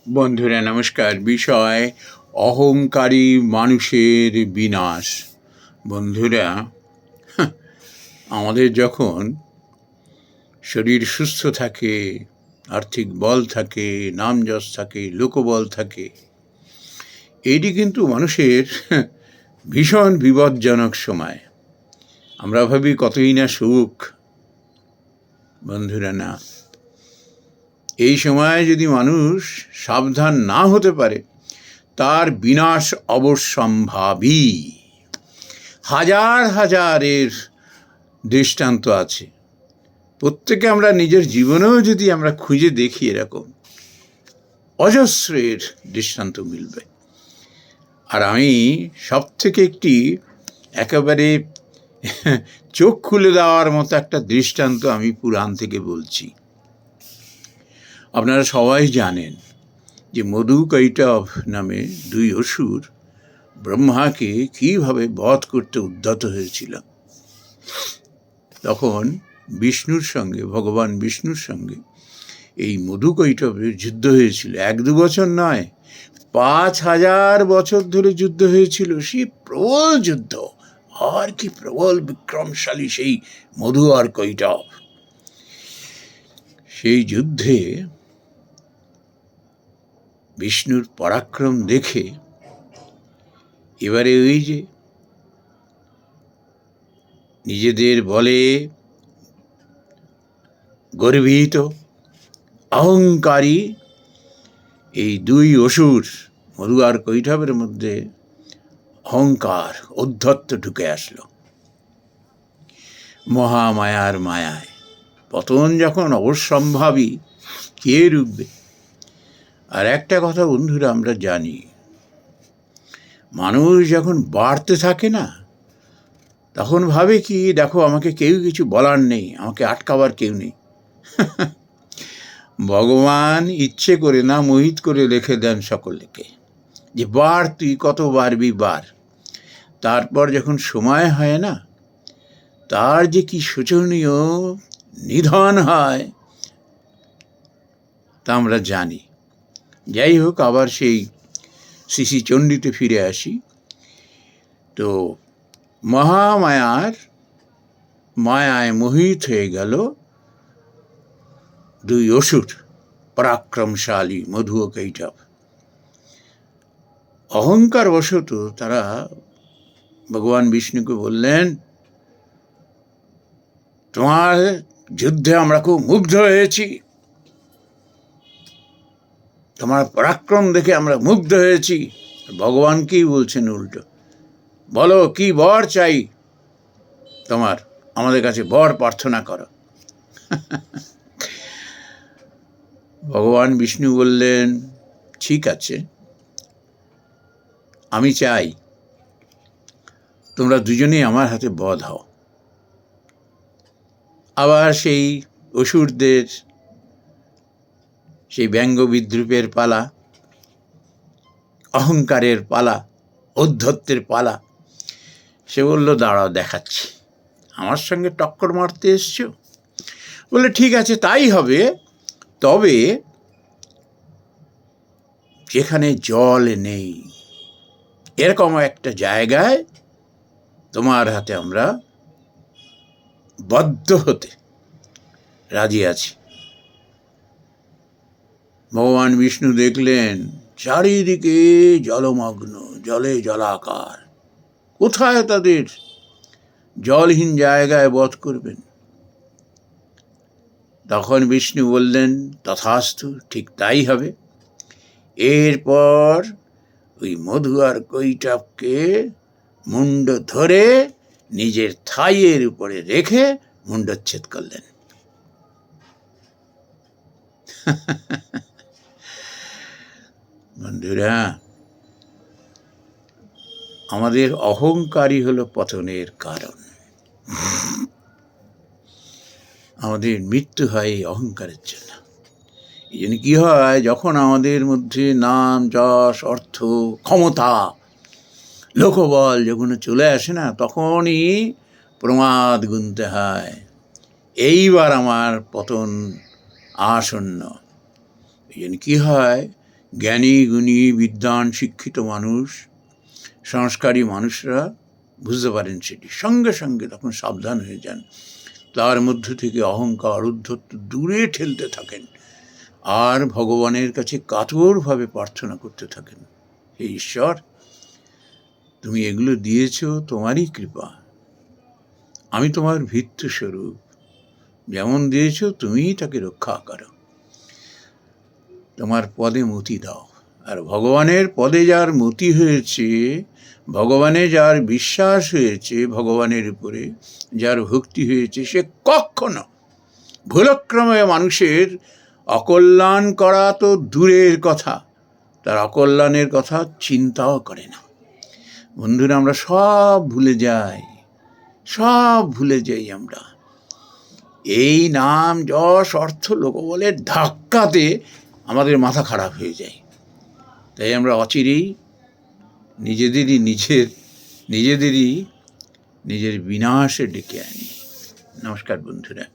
বন্ধুরা নমস্কার। বিষয় অহংকারী মানুষের বিনাশ। বন্ধুরা, আমাদের যখন শরীর সুস্থ থাকে, আর্থিক বল থাকে, নাম যশ থাকে, লোকবল থাকে, এটি কিন্তু মানুষের ভীষণ বিপজ্জনক সময়। আমরা ভাবি কতই না সুখ, বন্ধুরা না। এই সময় যদি মানুষ সাবধান না হতে পারে, তার বিনাশ অবশ্যম্ভাবী। হাজার হাজারের দৃষ্টান্ত আছে। প্রত্যেকে আমরা নিজের জীবনেও যদি আমরা খুঁজে দেখি, এরকম অজস্রের দৃষ্টান্ত মিলবে। আর আমি সব থেকে একটি একেবারে চোখ খুলে দেওয়ার মতো একটা দৃষ্টান্ত আমি পুরাণ থেকে বলছি। আপনারা সবাই জানেন যে মধু কৈটভ নামে দুই অসুর ব্রহ্মাকে কীভাবে বধ করতে উদ্যত হয়েছিল। তখন বিষ্ণুর সঙ্গে, ভগবান বিষ্ণুর সঙ্গে এই মধু কৈটভের যুদ্ধ হয়েছিল। 1-2 বছর নয়, 5000 বছর ধরে যুদ্ধ হয়েছিল। সেই প্রবল যুদ্ধ, আর কি প্রবল বিক্রমশালী সেই মধু আর কৈটভ। সেই যুদ্ধে বিষ্ণুর পরাক্রম দেখে এবারে ওই যে নিজেদের বলে গর্বিত অহংকারী এই দুই অসুর মধু আর কৈটভের মধ্যে অহংকার, ঔদ্ধত্য ঢুকে আসলো। মহামায়ার মায়ায় পতন যখন অবশ্যম্ভাবী, কে রুখবে? আর একটা কথা বন্ধুরা, আমরা জানি মানুষ যখন বাড়তে থাকে না, তখন ভাবে কি, দেখো আমাকে কেউ কিছু বলার নেই, আমাকে আটকাবার কেউ নেই। ভগবান ইচ্ছে করে না মোহিত করে রেখে দেন সকলকে যে বার, তুই কত বাড়বি বার। তারপর যখন সময় হয় না, তার যে কি শোচনীয় নিধন হয় তা আমরা জানি। যাই হোক, আবার সেই শ্রী চণ্ডীতে ফিরে আসি। তো মহামায়ার মায়ায় মোহিত হয়ে গেল দুই অসুর, পরাক্রমশালী মধু ও কৈটভ। অহংকার বশত তারা ভগবান বিষ্ণুকে বললেন, তোমার যুদ্ধে আমরা খুব মুগ্ধ হয়েছি, তোমার পরাক্রম দেখে আমরা মুগ্ধ হয়েছি। ভগবান কি বলছেন উল্টো, বলো কি বর চাই তোমার, আমাদের কাছে বর প্রার্থনা করো। ভগবান বিষ্ণু বললেন, ঠিক আছে, আমি চাই তোমরা দুজনেই আমার হাতে বধ হও। আবার সেই অসুরদের সেই ব্যঙ্গ বিদ্রুপের পালা, অহংকারের পালা, ঔদ্ধত্যের পালা। সে বলল, দাঁড়াও দেখাচ্ছি, আমার সঙ্গে টক্কর মারতে এসছো? বললে ঠিক আছে, তাই হবে, তবে যেখানে জল নেই এরকম একটা জায়গায় তোমার হাতে আমরা বদ্ধ হতে রাজি আছি। ভগবান বিষ্ণু দেখলেন চারিদিকে জলমগ্ন, জলে জলাকার, কোথায় তাদের জলহীন জায়গায় বধ করবেন? তখন বিষ্ণু বললেন, তথাস্তু, ঠিক তাই হবে। এরপর ওই মধু আর কৈটভকে মুন্ড ধরে নিজের থাইয়ের উপরে রেখে মুন্ডচ্ছেদ করলেন। বন্ধুরা, আমাদের অহংকারই হলো পতনের কারণ। আমাদের মৃত্যু হয় এই অহংকারের জন্য। এই জন্য কী হয়, যখন আমাদের মধ্যে নাম যশ, অর্থ, ক্ষমতা, লোকবল যখন চলে আসে না, তখনই প্রমাদ গুনতে হয়, এইবার আমার পতন আসন্ন। এই জন্য কী হয়, জ্ঞানী গুণী বিদ্বান শিক্ষিত মানুষ, সংস্কারী মানুষরা বুঝতে পারেন সেটি, সঙ্গে সঙ্গে তখন সাবধান হয়ে যান, তার মধ্য থেকে অহংকার উদ্ধত্ত দূরে ঠেলতে থাকেন, আর ভগবানের কাছে কাতরভাবে প্রার্থনা করতে থাকেন, হে ঈশ্বর, তুমি এগুলো দিয়েছ তোমারই কৃপা, আমি তোমার ভিত্ত স্বরূপ, যেমন দিয়েছ তুমিই তাকে রক্ষা করো, তোমার পদে মতি দাও। আর ভগবানের পদে যার মতি হয়েছে, ভগবানে যার বিশ্বাস হয়েছে, ভগবানের উপরে যার ভক্তি হয়েছে, সে কখনো ভুলক্রমে মানুষের অকল্যাণ করা তো দূরের কথা, তার অকল্যাণের কথা চিন্তাও করে না। বন্ধুরা, আমরা সব ভুলে যাই, সব ভুলে যাই আমরা। এই নাম যশ অর্থ লোকবলের ধাক্কাতে আমাদের মাথা খারাপ হয়ে যায়। তাই আমরা অচিরেই নিজেদেরই নিজের বিনাশে ডেকে আনি। নমস্কার বন্ধুরা।